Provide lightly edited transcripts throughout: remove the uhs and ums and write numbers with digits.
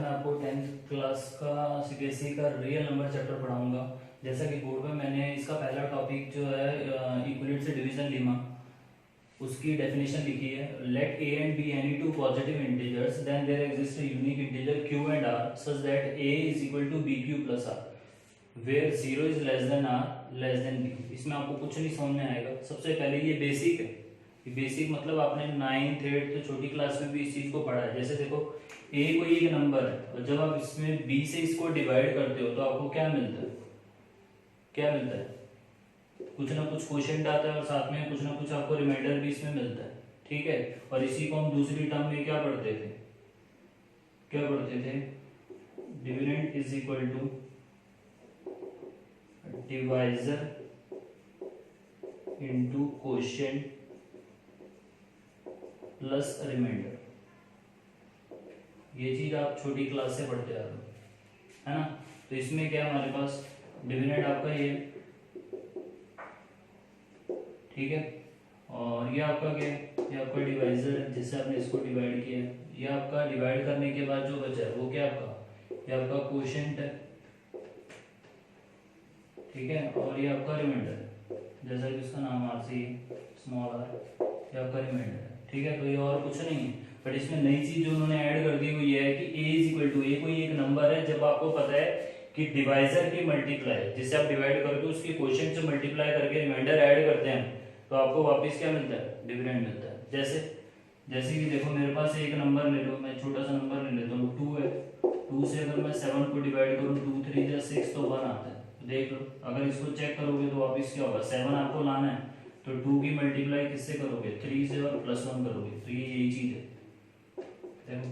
मैं आपको 10th class का सीबीएसई का रियल नंबर चैप्टर पढ़ाऊंगा। जैसा कि बोर्ड में मैंने इसका पहला टॉपिक जो है इक्वलिट से डिवीजन लीमा, उसकी डेफिनेशन लिखी है। Let a and b any two positive integers then there exist a unique integer q and r such that a is equal to b q plus r where 0 is less than r less than b. इसमें आपको कुछ नहीं समझ में आएगा। सबसे पहले ये बेसिक है। बेसिक मतलब आपने 9th 8th तो छोटी क्लास में भी इस चीज को पढ़ा है। जैसे देखो ए कोई एक नंबर है और जब आप इसमें बी से इसको डिवाइड करते हो तो आपको क्या मिलता है? क्या मिलता है? कुछ ना कुछ क्वोशिएंट आता है और साथ में कुछ ना कुछ आपको रिमाइंडर भी इसमें मिलता है। ठीक है, और इसी को हम दूसरी टर्म में क्या पढ़ते थे? क्या पढ़ते थे? Dividend is equal to divisor into quotient plus remainder. ये चीज आप छोटी क्लास से पढ़ते आ रहे हो, है ना। तो इसमें क्या हमारे पास डिविडेंड आपका ये, ठीक है, और ये आपका क्या है? ये आपका डिवाइजर है जिससे आपने इसको डिवाइड किया है। ये आपका डिवाइड करने के बाद जो बचा है वो क्या आपका? ये आपका क्वोशिएंट है, ठीक है, और ये आपका रिमाइंडर है, जैसा कि उसका नाम आर सी स्मॉल आर, ये आपका रिमाइंडर है। ठीक है, तो ये और कुछ नहीं है। बट इसमें नई चीज जो उन्होंने ऐड कर दी हुई है कि a इज इक्वल टू, ए कोई एक नंबर है जब आपको पता है कि डिवाइजर की मल्टीप्लाई जिससे आप डिवाइड करके उसकी क्वोशिएंट से मल्टीप्लाई करके रिमाइंडर ऐड करते हैं तो आपको वापस क्या मिलता है? डिविडेंड मिलता है। जैसे कि देखो मेरे पास एक नंबर ले लो, मैं छोटा सा नंबर ले लेता हूँ 2 है। 2 से अगर मैं 7 को डिवाइड करूँ 2 3 या 6 तो 1 आता है। देख लो, अगर इसको चेक करोगे तो वापस क्या होगा? 7 आपको लाना है तो 2 की मल्टीप्लाई किससे करोगे? 3 से और प्लस 1 करोगे। तो ये यही चीज है, देखो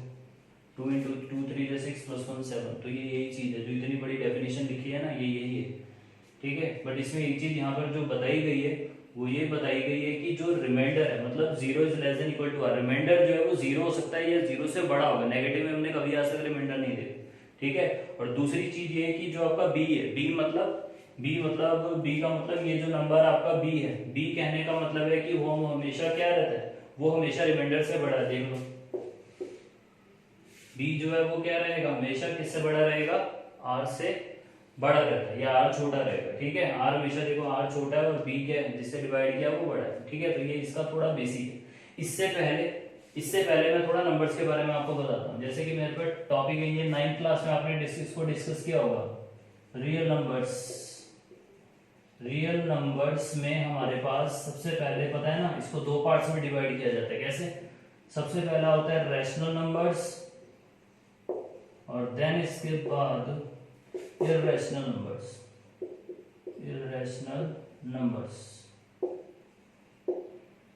2 इंटू 2 3 या 6 प्लस 1 7। तो ये यही चीज है जो इतनी बड़ी डेफिनेशन लिखी है ना, ये यही है। ठीक है, बट इसमें एक चीज यहाँ पर जो बताई गई है वो ये बताई गई है कि जो रिमाइंडर है मतलब 0 is less than equal to r, remainder जो है वो 0 हो सकता है या 0 से बड़ा होगा। नेगेटिव में हमने कभी आज तक रिमाइंडर नहीं दिया। ठीक है, और दूसरी चीज ये है कि जो आपका बी है, बी का मतलब ये जो नंबर आपका बी है, बी कहने का मतलब है कि वो हमेशा क्या रहता है? वो हमेशा रिमाइंडर से बड़ा है। देख लो बी जो है वो क्या रहेगा? हमेशा किससे बड़ा रहेगा? आर से बड़ा रहता है या आर छोटा रहेगा। ठीक है, आर हमेशा देखो आर छोटा है और बी क्या है जिससे डिवाइड किया वो बड़ा है। ठीक है, तो ये इसका थोड़ा बेसिक है। इससे पहले मैं थोड़ा नंबर्स के बारे में आपको बताता हूँ। जैसे कि मेरे पे टॉपिक है ये 9th क्लास में आपने इसको डिस्कस किया होगा, रियल नंबर्स में हमारे पास सबसे पहले पता है ना, इसको दो पार्ट्स में डिवाइड किया जाता है। कैसे? सबसे पहला होता है रैशनल नंबर्स और देन इसके बाद इर्रेशनल नंबर्स।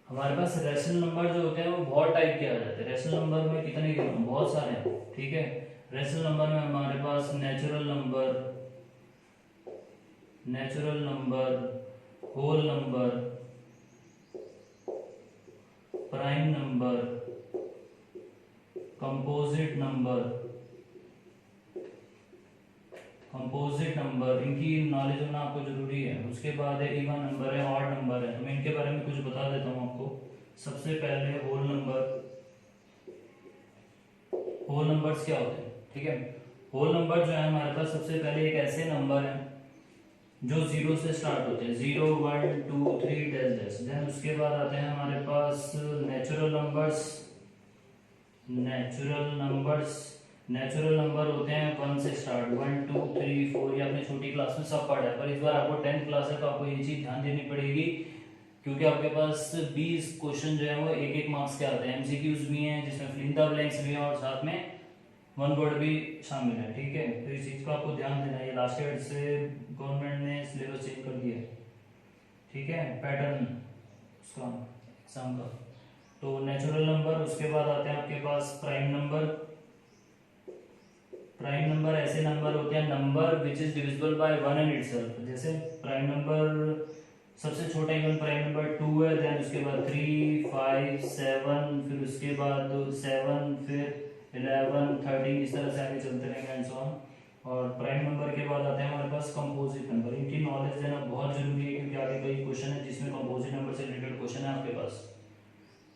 हमारे पास रैशनल नंबर जो होते हैं वो बहुत टाइप के आ जाते हैं। रैशनल नंबर में कितने के? बहुत सारे हैं। ठीक है, रैशनल नंबर में हमारे पास natural number, whole number, prime number, composite number, इनकी नॉलेज होना आपको जरूरी है। उसके बाद है इवन नंबर है, ऑड नंबर है। तो मैं इनके बारे में कुछ बता देता हूँ आपको। सबसे पहले होल नंबर्स क्या होते हैं? ठीक है, होल नंबर जो है हमारे पास सबसे पहले एक ऐसे नंबर है जो 0 से स्टार्ट होते हैं, 0 1 2 3 डैश। देन उसके बाद आते हैं हमारे पास नेचुरल नंबर होते हैं 1 से स्टार्ट, 1 2 3 4। ये आपने छोटी क्लास में सब पढ़ा है, पर इस बार आपको 10th क्लास है तो आपको ये चीज ध्यान देनी पड़ेगी क्योंकि आपके पास 20 क्वेश्चन जो है वो एक मार्क्स के आते हैं। एमसीक्यूज भी हैं जिसमें फिल इन द ब्लैंक्स भी हैं और साथ में वन वर्ड भी शामिल है। ठीक है, तो इस चीज को आपको ध्यान देना है। ये लास्ट ईयर से गवर्नमेंट ने सिलेबस चेंज कर दिया है। ठीक है, पैटर्न उसका एग्जाम का। तो नेचुरल नंबर, उसके बाद आते हैं आपके पास प्राइम नंबर ऐसे नंबर होते हैं number which is divisible by 1 and itself. जैसे प्राइम नंबर सबसे छोटा इवन प्राइम नंबर 2 है, देन उसके बाद 3 5 7, फिर उसके बाद 7, फिर 11 13, इस तरह से आगे चलते रहेंगे एंड सो ऑन। और प्राइम नंबर के बाद आते हैं हमारे पास कंपोजिट नंबर। इनकी नॉलेज देना बहुत जरूरी है क्योंकि आगे कई क्वेश्चन है जिसमें कंपोजिट नंबर से रिलेटेड क्वेश्चन है आपके पास।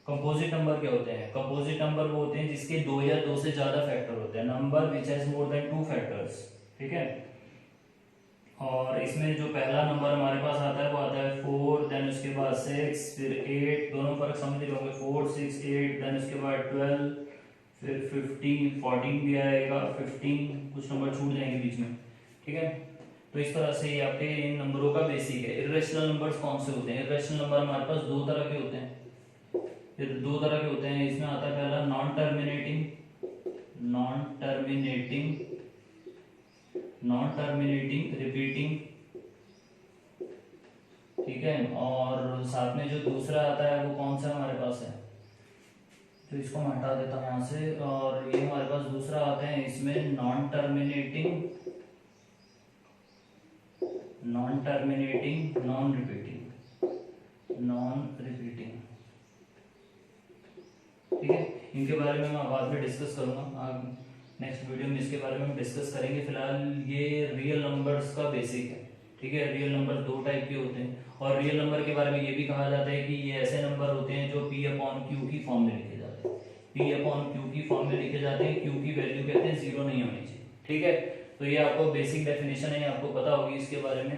कंपोजिट नंबर क्या होते हैं? कंपोजिट नंबर वो होते हैं जिसके दो या दो से ज्यादा फैक्टर होते हैं, number which has more than two factors, ठीक है। और इसमें जो पहला नंबर हमारे पास आता है वो आता है 4, देन उसके बाद 6, फिर 8, दोनों फर्क समझ रहे होंगे, 4 6 8, देन उसके बाद 12, फिर 15 14 भी आएगा, 15 कुछ नंबर छूट जाएंगे बीच में, ठीक है। तो इस तरह से ये आपके इन नंबरों का बेसिक है। इर्रेशनल नंबर्स कौन से होते हैं? इर्रेशनल नंबर हमारे पास दो तरह के होते हैं, फिर दो तरह के होते हैं। इसमें आता है पहला non terminating, non terminating repeating, ठीक है। और साथ में जो दूसरा आता है वो कौन सा हमारे पास है, तो इसको मैं हटा देता हूँ यहाँ से, और ये हमारे पास दूसरा आता है इसमें नॉन टर्मिनेटिंग, नॉन रिपीटिंग, ठीक है। इनके बारे में मैं बाद में डिस्कस करूंगा, नेक्स्ट वीडियो में इसके बारे में हम डिस्कस करेंगे। फिलहाल ये रियल नंबर्स का बेसिक है, ठीक है। रियल नंबर दो टाइप के होते हैं, और रियल नंबर के बारे में ये भी कहा जाता है कि ये ऐसे नंबर होते हैं जो P अपॉन क्यू की फॉर्म में लिखे जाते हैं, P अपॉन क्यू की फॉर्म में लिखे जाते हैं, क्यू की वैल्यू कहते हैं जीरो नहीं होनी चाहिए, ठीक है। तो ये आपको बेसिक डेफिनेशन है, आपको पता होगी इसके बारे में।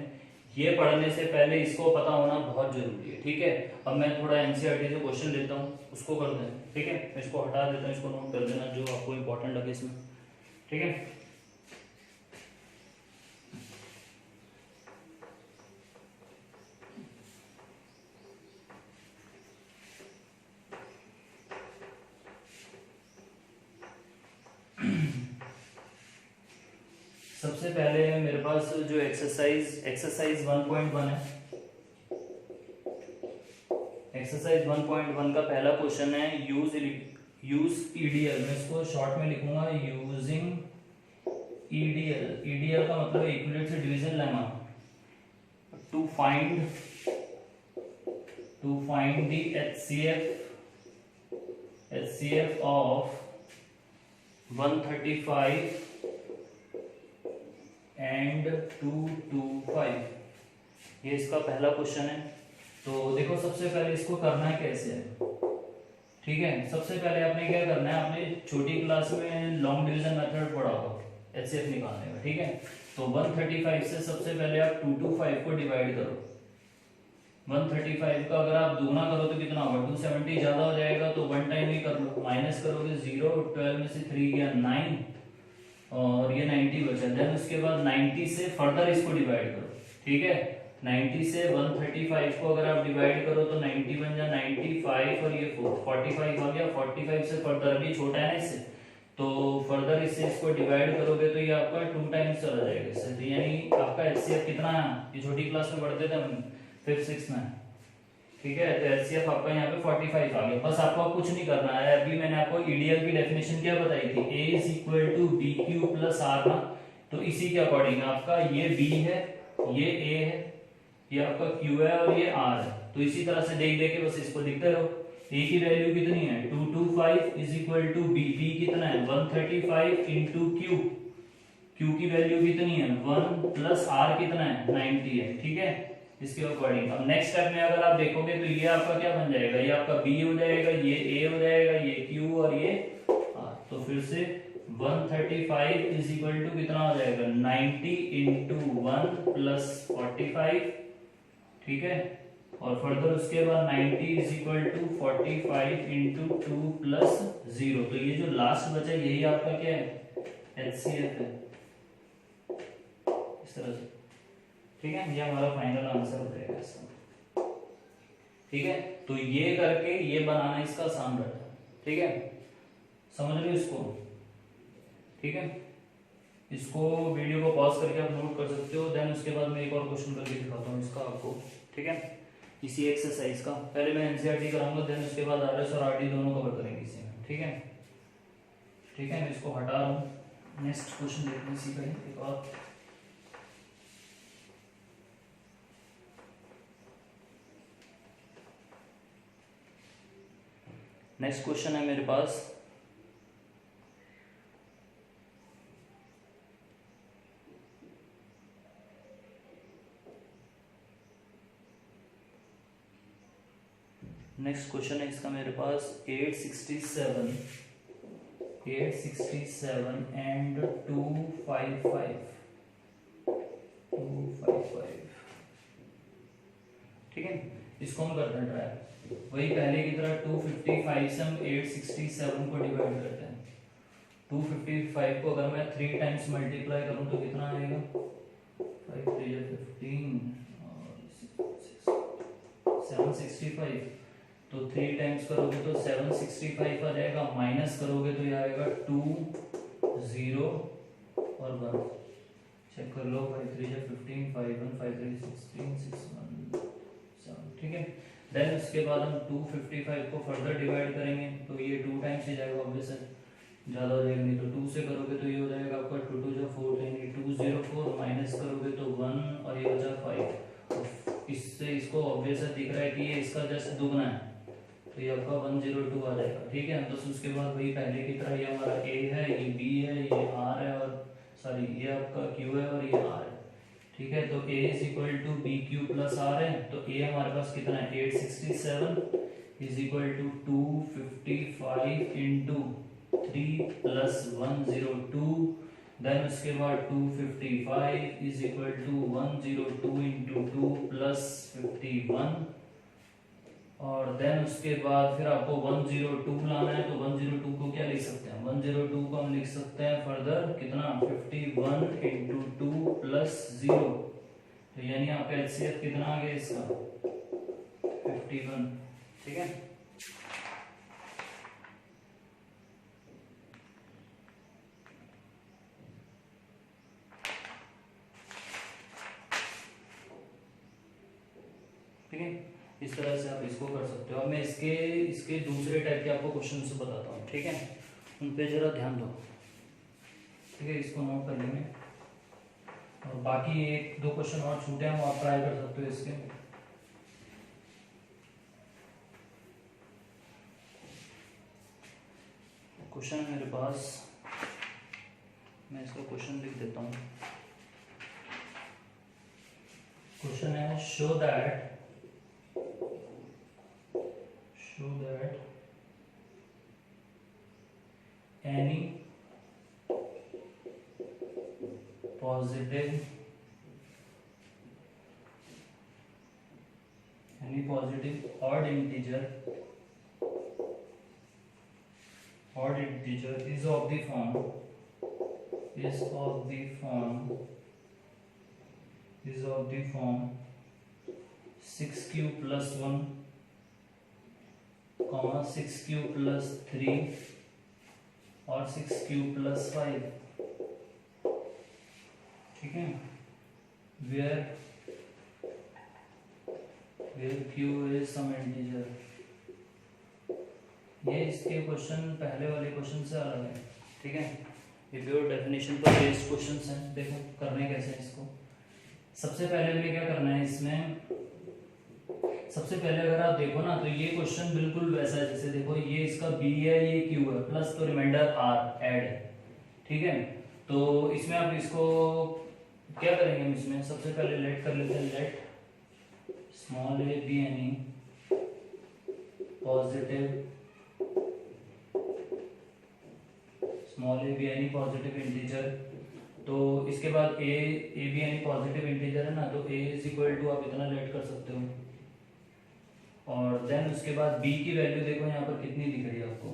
ये पढ़ने से पहले इसको पता होना बहुत जरूरी है, ठीक है। अब मैं थोड़ा एनसीईआरटी से क्वेश्चन लेता हूँ, उसको कर दें, ठीक है। इसको हटा देता हूँ, इसको नोट कर देना जो आपको इंपॉर्टेंट लगे इसमें, ठीक है। सबसे पहले मेरे पास जो एक्सरसाइज 1.1 है, एक्सरसाइज 1.1 का पहला क्वेश्चन है यूज ईडीएल। मैं इसको शॉर्ट में लिखूंगा यूजिंग ईडीएल। ईडीएल का मतलब इक्विलेट से डिवीजन लेना, to find the HCF of 135 and 225, ये इसका पहला क्वेश्चन है। तो देखो सबसे पहले इसको करना है कैसे है, ठीक है। सबसे पहले आपने क्या करना है, आपने छोटी क्लास में लॉन्ग डिवीजन मेथड पढ़ा होगा HCF निकालने का, ठीक है। तो 135 से सबसे पहले आप 225 को डिवाइड करो। 135 का अगर आप दुगना करो तो कितना होगा, 270 ज्यादा हो जाएगा, तो वन टाइम ही कर लो, माइनस करोगे 0, 12 में से 3 गया 9, और ये 90 बचा। देन उसके बाद 90 से फर्दर इसको डिवाइड करो, ठीक है। 90 से 135 को अगर आप डिवाइड करो तो 90 बन जा 95, और ये 45 आ गया। 45 से फर्दर, अभी छोटा है ना इससे, तो फर्दर इससे इसको डिवाइड करोगे तो ये आपका 2 टाइम्स चला जाएगा इससे, तो यानी आपका HCF कितना है, ये छोटी क्लास में पढ़ते थे हम 5th 6th में, ठीक है। तो HCF आपका यहाँ पे 45 आ गया। बस आपको कुछ नहीं करना है, अभी मैंने आपको ईडीएल की डेफिनेशन क्या बताई थी, A is equal to b q plus r ना, तो इसी के अकॉर्डिंग आपका ये B है, ये A है, ये आपका Q है, और ये R है। तो इसी तरह से देख देख के बस इसको लिखते रहो। A की वैल्यू कितनी है 225 is equal to B, B कितना है 135 इंटू Q, Q की वैल्यू कितनी है 1 प्लस R कितना है 90 है, ठीक है। इसके अकॉर्डिंग अब नेक्स्ट स्टेप में अगर आप देखोगे तो ये आपका क्या बन जाएगा, ये आपका B हो जाएगा, ये A हो जाएगा, ये Q और ये R। तो फिर से 135 इज इक्वल टू कितना हो जाएगा 90 इंटू 1 प्लस 45, ठीक है। और फर्दर उसके बाद 90 is equal to 45 into 2 plus 0, तो ये जो लास्ट बचा यही आपका क्या है HCF है, इस तरह से, ठीक है। ये हमारा फाइनल आंसर हो जाएगा इसका, ठीक है। तो ये करके ये बनाना इसका आसान रहता है, ठीक है। समझ रहे हो इसको, ठीक है। इसको वीडियो को पॉज करके आप नोट कर सकते हो, देन उसके बाद मैं एक और क्वेश्चन करके दिखाता हूँ इसका आपको, ठीक है। इसी एक्सरसाइज का पहले मैं एनसीईआरटी कराऊंगा, देन उसके बाद आरएस और आरडी दोनों कवर करेंगे इसी में, ठीक है। ठीक है, मैं इसको हटा रहा हूँ, नेक्स्ट क्वेश्चन देखते हैं इसी का एक और। नेक्स्ट क्वेश्चन है मेरे पास, नेक्स्ट क्वेश्चन है इसका मेरे पास 867 एंड 255 ठीक है। इसको हम करते हैं ट्राई, वही पहले की तरह 255 से हम 867 को डिवाइड करते हैं। 255 को अगर मैं 3 टाइम्स मल्टीप्लाई करूं तो कितना आएगा, 5 3 15 और 765, तो 3 टाइम्स करोगे तो 765 आ जाएगा, माइनस करोगे तो ये आएगा 2 0 और 1। चेक कर लो, 5 3 15 5 1 5 3 16 6 1 7 ठीक है। देन उसके बाद हम 255 को फर्दर डिवाइड करेंगे तो ये 2 टाइम्स ही जाएगा, ऑब्वियस है, ज़्यादा हो जाएगा नहीं तो 2 से करोगे तो ये हो जाएगा आपका 2 2 जो 4 यानी 204, माइनस करोगे तो 1 और ये बचा 5। इससे इसको ऑब्वियस है दिख रहा है कि ये इसका जस्ट दुगना है, तो ये आपका 102 आ जाएगा। ठीक है, तो उसके बाद वही पहले की तरह ये हमारा A है, ये B है, ये R है और सॉरी ये आपका Q है और ये R है। ठीक है, तो A is equal to b q plus r है, तो A हमारे पास कितना है 867 is equal to 255 into 3 plus 102, then उसके बाद 255 is equal to 102 into 2 plus 51, और देन उसके बाद फिर आपको 102 लाना है, तो 102 को क्या लिख सकते हैं, 102 को हम लिख सकते हैं फर्दर कितना 51 इंटू 2 प्लस 0, तो यानी आपका HCF कितना आ गया इसका 51। ठीक है, ठीक है, इस तरह से आप इसको कर सकते हो। अब मैं इसके दूसरे टाइप के आपको क्वेश्चन से बताता हूँ। ठीक है, उन पे जरा ध्यान दो। ठीक है, इसको नोट कर लेंगे और बाकी 1 2 क्वेश्चन और छूटे हैं वो आप ट्राई कर सकते हो इसके। क्वेश्चन मेरे पास, मैं इसका क्वेश्चन लिख देता हूँ। क्वेश्चन है show that any positive odd integer is of the form 6q plus 1 6q plus 3 और 6q plus 5। ठीक है, where q is some integer। ये इसके क्वेश्चन पहले वाले क्वेश्चन से अलग है। ठीक है, ये प्योर डेफिनेशन पर बेस्ड क्वेश्चंस हैं। देखो करने कैसे हैं इसको। सबसे पहले हमें क्या करना है इसमें, सबसे पहले अगर आप देखो ना तो ये क्वेश्चन बिल्कुल वैसा है जैसे देखो ये इसका b है, ये q है, प्लस तो रिमाइंडर r ऐड है। ठीक है, तो इसमें आप इसको क्या करेंगे, हम इसमें सबसे पहले लेट कर लेते हैं, let small a b any positive integer. तो इसके बाद a b any positive integer है ना, तो a इज इक्वल टू आप इतना लेट कर सकते हो, और देन उसके बाद b की वैल्यू देखो यहाँ पर कितनी दिख रही है आपको।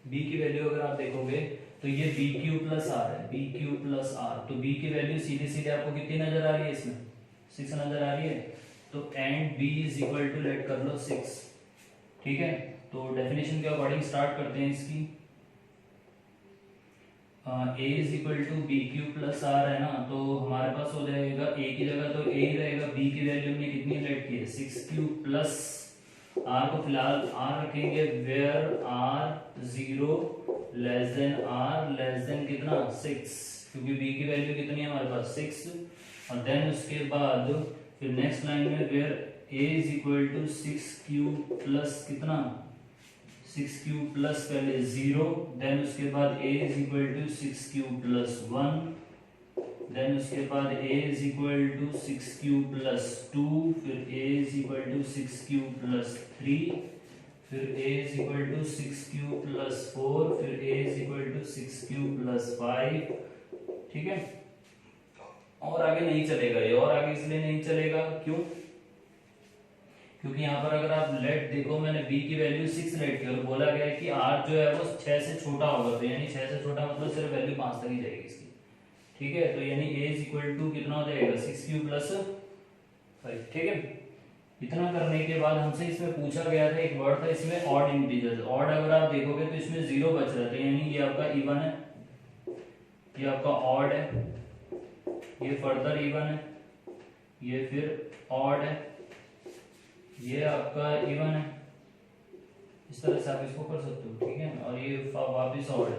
b की वैल्यू अगर आप देखोगे तो ये बी क्यू प्लस आर है, बी क्यू प्लस आर, तो b की वैल्यू सीधे सीधे आपको कितनी नजर आ रही है, इसमें 6 नजर आ रही है। तो and b is equal to let कर लो 6। ठीक है, तो डेफिनेशन के अकॉर्डिंग स्टार्ट करते हैं इसकी। a is equal to b q plus r है ना, तो हमारे पास हो जाएगा a की जगह तो a ही रहेगा, b की वैल्यू हमने कितनी लेट की है 6q प्लस r को फिलहाल r रखेंगे, वेयर r 0 लेस देन कितना 6, क्योंकि b की वैल्यू कितनी है हमारे पास 6। और देन उसके बाद फिर नेक्स्ट लाइन में where a is equal to 6q plus कितना 6q प्लस पहले 0, देन उसके बाद a is equal to 6q plus 1, then उसके बाद a is equal to 6q plus 2, फिर a is equal to 6q plus 3, फिर a is equal to 6q plus 4, फिर a is equal to 6q plus 5। ठीक है, और आगे नहीं चलेगा ये, और आगे इसलिए नहीं चलेगा क्यों? क्योंकि यहाँ पर अगर आप लेट देखो, मैंने b की वैल्यू 6 लेट की और बोला गया है कि r जो है वो 6 से छोटा होगा, तो यानी 6 से छोटा मतलब सिर्फ वैल्यू 5 तक ही जाएगी इसकी। ठीक है, तो यानी a इज इक्वल टू कितना हो जाएगा 6q प्लस 5। ठीक है, इतना करने के बाद हमसे इसमें पूछा गया था, एक वर्ड था इसमें ऑड इंटीजर। ऑड अगर आप देखोगे तो इसमें 0 बच रहा था, यानी ये आपका इवन है, ये आपका ऑड है, ये फर्दर इवन है, ये फिर ऑड है, ये आपका इवन है। इस तरह से आप इसको कर सकते हो। ठीक है, और ये वापिस ऑड है।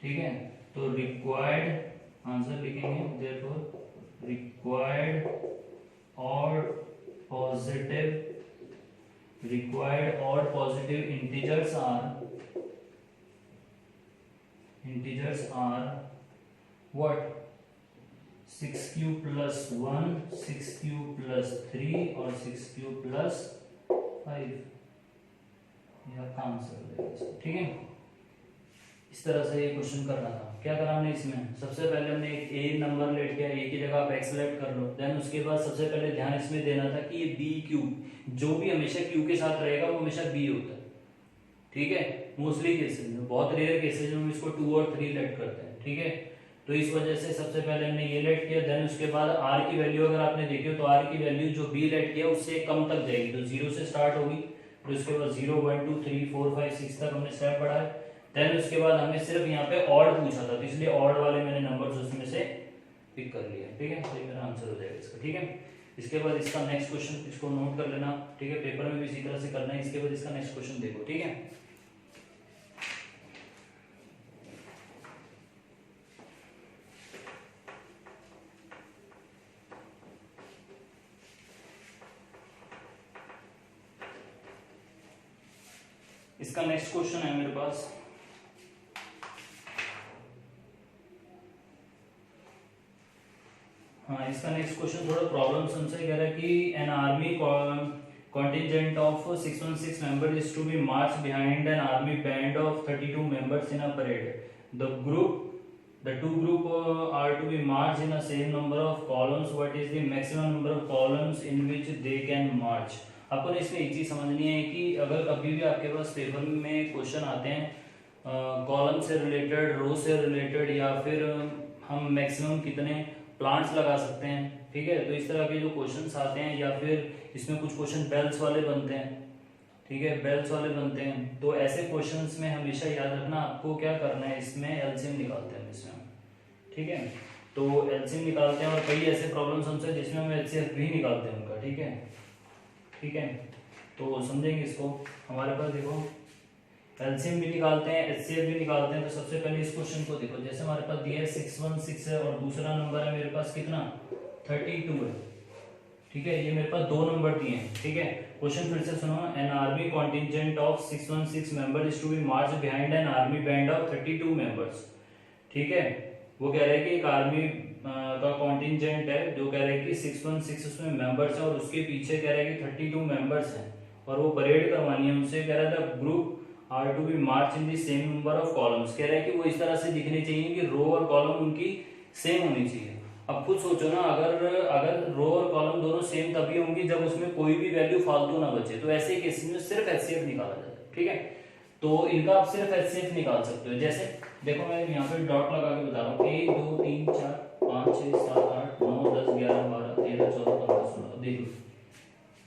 ठीक है, तो रिक्वायर्ड आंसर लिखेंगे, therefore required odd positive integers are what 6q plus 1, 6q plus 3 और 6q प्लस 5। ये आपका आंसर है। ठीक है, इस तरह से ये क्वेश्चन करना था। क्या करा हमने इसमें, सबसे पहले हमने एक a नंबर लेट किया, a की जगह आप x लेट कर लो। देन उसके बाद सबसे पहले ध्यान इसमें देना था कि ये b q, जो भी हमेशा q के साथ रहेगा वो हमेशा b होता है। ठीक है, मोस्टली केसेस में, बहुत रेयर केसेस में हम इसको 2 और 3 लेट करते हैं। ठीक है, तो इस वजह से सबसे पहले हमने ये लेट किया। देन उसके बाद r की वैल्यू अगर आपने देखी हो तो r की वैल्यू जो b लेट किया उससे कम तक जाएगी, तो 0 से स्टार्ट होगी, फिर उसके बाद 0 1 2 3 4 5 6 तक हमने स्टेप बढ़ाया। देन उसके बाद हमें सिर्फ यहाँ पे ऑड पूछा था, तो इसलिए ऑड वाले मैंने नंबर्स उसमें से पिक कर लिया। ठीक है, तो ये मेरा आंसर हो जाएगा इसका। ठीक है, इसके बाद इसका नेक्स्ट क्वेश्चन, इसको नोट कर लेना। ठीक है, पेपर में भी इसी तरह से करना है। इसके बाद इसका नेक्स्ट क्वेश्चन देखो। ठीक है, इसका नेक्स्ट क्वेश्चन है मेरे पास, हाँ इसका नेक्स्ट क्वेश्चन थोड़ा प्रॉब्लम हमसे कह रहा है कि an army contingent of 616 members is to be marched behind an army band of 32 members in a parade. The two group are to be marched in the same number of columns. What is the maximum number of columns in which they can march? आपको इसमें एक चीज समझनी है कि अगर कभी भी आपके पास पेपर में क्वेश्चन आते हैं कॉलम से रिलेटेड, रो से रिलेटेड, या फिर हम मैक्सिमम कितने प्लांट्स लगा सकते हैं, ठीक है, तो इस तरह के जो क्वेश्चंस आते हैं, या फिर इसमें कुछ क्वेश्चन बेल्स वाले बनते हैं, ठीक है, बेल्स वाले बनते हैं, तो ऐसे क्वेश्चंस में हमेशा याद रखना आपको क्या करना है, इसमें एलसीएम निकालते हैं इसमें, ठीक है, तो एलसीएम निकालते हैं और कई ऐसे प्रॉब्लम्स हमसे जिसमें हम एचसीएफ भी निकालते हैं उनका, ठीक है, ठीक है, तो समझेंगे इसको। हमारे पास देखो एलसीएम भी निकालते हैं, एचसीएफ भी निकालते हैं, तो सबसे पहले इस क्वेश्चन को देखो, जैसे हमारे पास दिया है 616 है और दूसरा नंबर है मेरे पास कितना 32 है, ठीक है, ये मेरे पास दो नंबर दिए हैं, ठीक है। क्वेश्चन फिर से सुनो, an army contingent of 616 member is to be march behind an army band of 32 members, ठीक है, वो कह रहे हैं कि एक आर्मी का कॉन्टिजेंट है जो कह रहे हैं कि 616 उसमें मेंबर्स है और उसके पीछे कह रहे हैं कि 32 मेंबर्स हैं और वो परेड करवानी है उनसे, कह रहा था group are to be march in the same number of columns, कह रहे हैं कि वो इस तरह से दिखने चाहिए कि रो और कॉलम उनकी सेम होनी चाहिए। अब खुद सोचो ना, अगर रो और कॉलम दोनों सेम तभी होंगी जब उसमें कोई भी वैल्यू फालतू ना बचे, तो ऐसे केसेस में सिर्फ एचसीएफ निकाला जाता है, ठीक है, तो इनका आप सिर्फ एचसीएफ निकाल सकते हो। जैसे देखो मैं यहाँ पे डॉट लगा के बता रहा हूँ, 1 2 3 4 5 6 7 8 9 10 11 12 13 14 15 16, देखो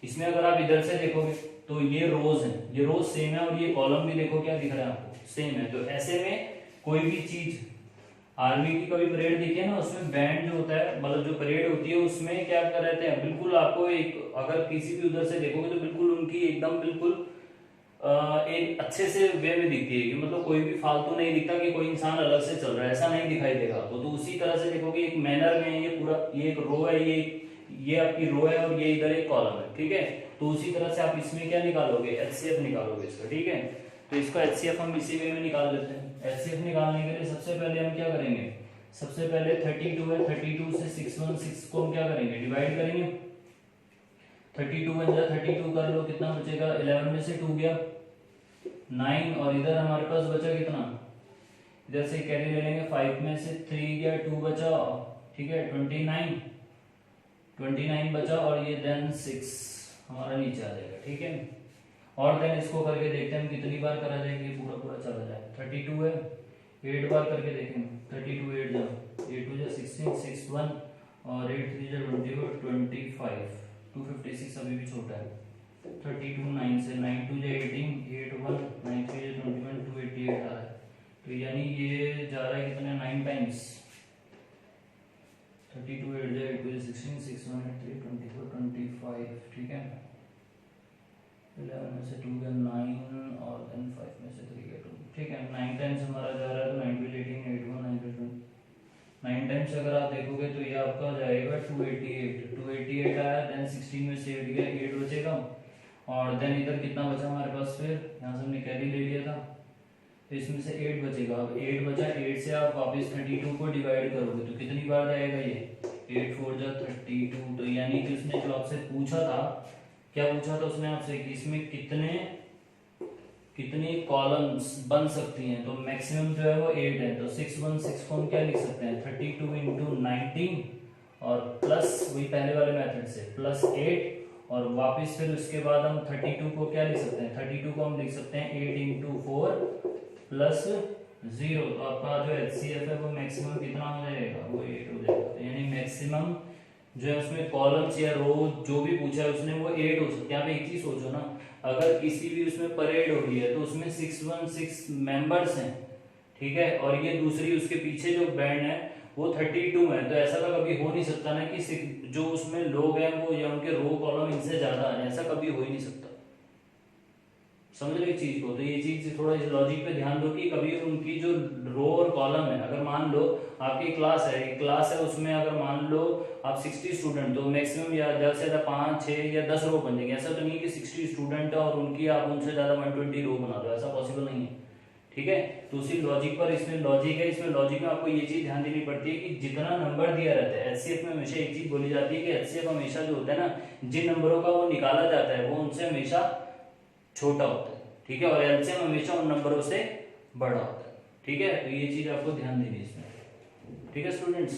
इसमें अगर आप इधर से देखोगे तो ये रोज है, ये रोज सेम है और ये कॉलम भी देखो क्या दिख रहा है आपको, सेम है। तो ऐसे में कोई भी चीज, आर्मी की कभी परेड देखिए ना, उसमें बैंड जो होता है, मतलब जो परेड होती है उसमें क्या कर रहते हैं, बिल्कुल आपको एक, अगर किसी भी उधर से देखोगे तो बिल्कुल उनकी एकदम बिल्कुल एक अच्छे से वे में दिखती है, कि मतलब कोई भी फालतू नहीं दिखता कि कोई इंसान अलग से चल रहा है, ऐसा नहीं दिखाई देगा आपको। तो उसी तरह से देखोगे एक मैनर में ये पूरा, ये एक रो है, ये आपकी रो है और ये इधर एक कॉलम है, ठीक है, तो उसी तरह से आप इसमें क्या निकालोगे, एचसीएफ निकालोगे इसका, ठीक है। तो इसका एचसीएफ हम इसी वे में निकाल लेते हैं। एचसीएफ निकालने के लिए सबसे पहले हम क्या करेंगे, सबसे पहले 32 है, 32 से 616 को हम क्या करेंगे, डिवाइड करेंगे। 32 बन जाए 32 कर लो, कितना बचेगा, 11 में से 2 गया 9, और इधर हमारे पास बचा कितना, इधर से कैरी ले लेंगे, 5 में से 3 गया 2 बचा, ठीक है 29 बचा, और ये देन 6 हमारा नीचे आ जाएगा, ठीक है। और देन इसको करके देखते हैं हम कितनी बार करा जाएंगे, पूरा पूरा चला जाए। 32 है, 8 बार करके देखेंगे, 32 8 जा 8 2 जा 16 6 1 और 8 3 जा 20 25, 256 अभी भी छोटा है। 32 9 से 9 2 जा 18 8 1 9 3 जा 21 288 आ रहा है, तो यानी ये जा रहा है कितने 9 टाइम्स। 32 8 जा 8 2 जा 16 6 1 8 3 24 25, ठीक है। 11 में से 2 गया 9 और देन 5 में से 3 गया 2, ठीक है। 9 टाइम्स हमारा जा रहा है, तो 9 2 18 8 1 9 2 9 टाइम्स अगर आप देखोगे तो ये आपका जाएगा 288 आया, देन 16 में से 8 गया 8 बचेगा, और देन इधर कितना बचा हमारे पास, फिर यहाँ से हमने कैरी ले लिया था, तो इसमें से 8 बचेगा। अब 8 बचा, 8 से आप वापस 32 को डिवाइड करोगे तो कितनी बार जाएगा ये, 8 4 जा 32, तो यानी कि उसने जो आपसे पूछा था, क्या पूछा था उसने आपसे कि इसमें कितने कॉलम्स बन सकती हैं, तो मैक्सिमम जो है वो 8 है, तो 616 को हम क्या लिख सकते हैं, 32 इंटू 19 और प्लस वही पहले वाले मेथड से प्लस 8, और वापस फिर उसके बाद हम 32 को क्या लिख सकते हैं, 32 को हम लिख सकते हैं 8 इंटू 4 प्लस 0, तो आपका जो HCF है वो मैक्सिमम कितना हो जाएगा, वो 8 हो जाएगा। यानी मैक्सिमम जो है उसमें कॉलम्स या रो जो भी पूछा है उसने वो 8 हो सकते हैं। यहाँ पे एक चीज सोचो ना, अगर किसी भी उसमें परेड हो रही है तो उसमें 616 मेंबर्स हैं, ठीक है, और ये दूसरी उसके पीछे जो बैंड है वो 32 है, तो ऐसा तो कभी हो नहीं सकता ना कि जो उसमें लोग हैं वो या उनके रो कॉलम इनसे ज्यादा है, ऐसा कभी हो ही नहीं सकता। समझ रहे चीज को, तो ये चीज थोड़ा इस लॉजिक पे ध्यान दो कि कभी उनकी जो रो और कॉलम है, अगर मान लो आपकी क्लास है उसमें अगर मान लो आप 60 स्टूडेंट, तो मैक्सिमम या ज्यादा से ज्यादा 5 6 या 10 रो बन जाएंगे। ऐसा तो नहीं है कि 60 स्टूडेंट है और उनकी आप उनसे ज्यादा 120 रो बना दो, ऐसा पॉसिबल नहीं है, ठीक है। तो उसी लॉजिक पर इसमें लॉजिक है, इसमें लॉजिक में आपको ये चीज ध्यान देनी पड़ती है कि जितना नंबर दिया रहता है, HCF में हमेशा एक चीज बोली जाती है कि HCF हमेशा जो होता है ना, जिन नंबरों का वो निकाला जाता है वो उनसे हमेशा छोटा होता है, ठीक है, और LCM हमेशा उन नंबरों से बड़ा होता है, ठीक है। तो ये चीज आपको ध्यान देनी है इसमें, ठीक है स्टूडेंट्स।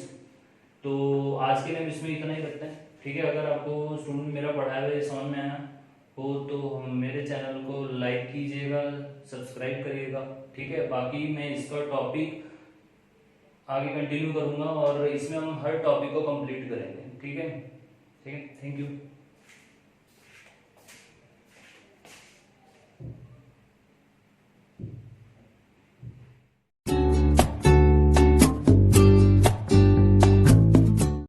तो आज के लिए हम इसमें इतना ही रखते हैं, ठीक है। अगर आपको स्टूडेंट मेरा पढ़ाया हुआ समझ में आया हो तो मेरे चैनल को लाइक कीजिएगा, सब्सक्राइब करिएगा, ठीक है। बाकी मैं इसका टॉपिक आगे कंटिन्यू करूंगा और इसमें हम हर टॉपिक को कंप्लीट करेंगे, ठीक है। Thank you.